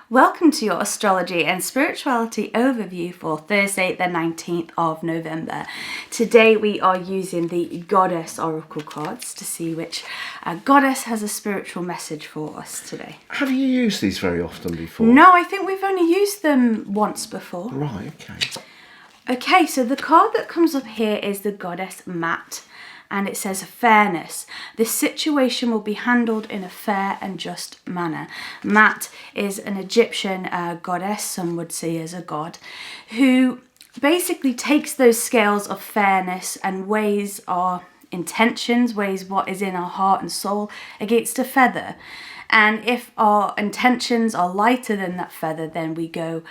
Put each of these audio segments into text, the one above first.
Welcome to your astrology and spirituality overview for Thursday the 19th of November. Today we are using the Goddess Oracle cards to see which goddess has a spiritual message for us today. Have you used these very often before? No, I think we've only used them once before. Right, okay. Okay, so the card that comes up here is the Goddess Mat. And it says fairness. This situation will be handled in a fair and just manner. Mat is an Egyptian goddess, some would see as a god, who basically takes those scales of fairness and weighs our intentions, weighs what is in our heart and soul against a feather. And if our intentions are lighter than that feather, then we go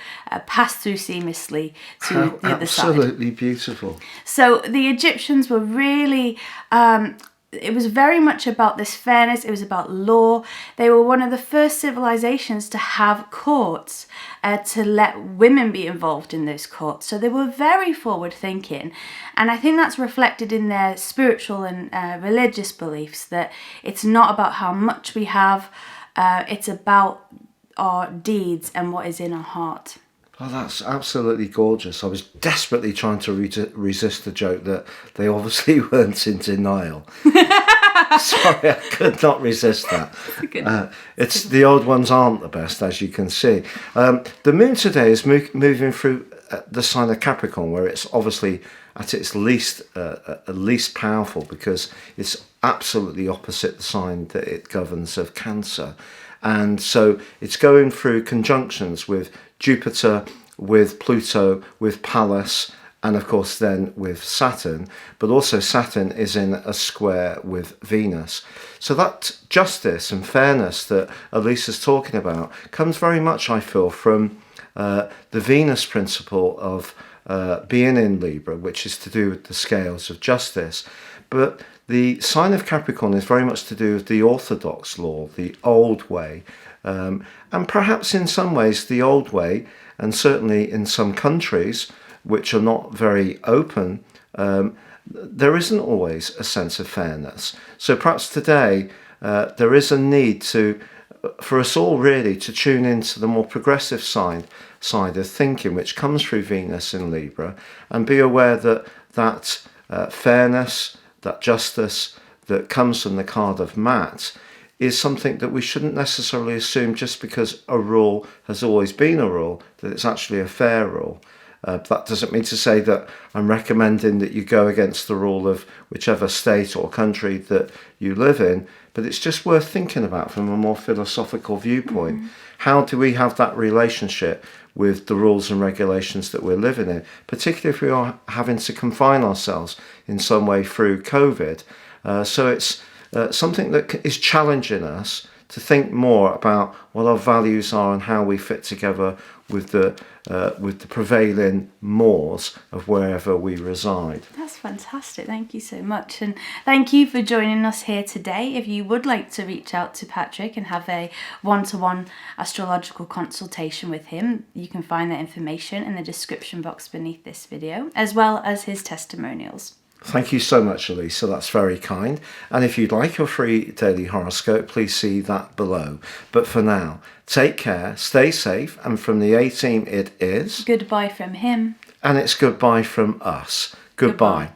pass through seamlessly to the other side. Absolutely beautiful. So the Egyptians were really, it was very much about this fairness. It was about law. They were one of the first civilizations to have courts, to let women be involved in those courts. So they were very forward thinking. And I think that's reflected in their spiritual and religious beliefs, that it's not about how much we have, it's about our deeds and what is in our heart. Oh, that's absolutely gorgeous. I was desperately trying to resist the joke that they obviously weren't in denial. Sorry, I could not resist that. It's the old ones aren't the best, as you can see. The moon today is moving through the sign of Capricorn, where it's obviously at its least powerful, because it's absolutely opposite the sign that it governs of Cancer. And so it's going through conjunctions with Jupiter, with Pluto, with Pallas, and of course then with Saturn. But also Saturn is in a square with Venus. So that justice and fairness that Elisa's talking about comes very much, I feel, from the Venus principle of being in Libra, which is to do with the scales of justice. But the sign of Capricorn is very much to do with the orthodox law, the old way, and perhaps in some ways the old way, and certainly in some countries which are not very open, there isn't always a sense of fairness. So perhaps today there is a need for us all really to tune into the more progressive side of thinking, which comes through Venus in Libra, and be aware that fairness, that justice that comes from the card of Mat is something that we shouldn't necessarily assume just because a rule has always been a rule, that it's actually a fair rule. That doesn't mean to say that I'm recommending that you go against the rule of whichever state or country that you live in, but it's just worth thinking about from a more philosophical viewpoint. Mm-hmm. How do we have that relationship with the rules and regulations that we're living in, particularly if we are having to confine ourselves in some way through COVID? So it's something that is challenging us to think more about what our values are and how we fit together with the prevailing mores of wherever we reside. That's fantastic. Thank you so much. And thank you for joining us here today. If you would like to reach out to Patrick and have a one-to-one astrological consultation with him, you can find that information in the description box beneath this video, as well as his testimonials. Thank you so much, Elisa. That's very kind. And if you'd like your free daily horoscope, please see that below. But for now, take care, stay safe, and from the A-Team it is... Goodbye from him. And it's goodbye from us. Goodbye.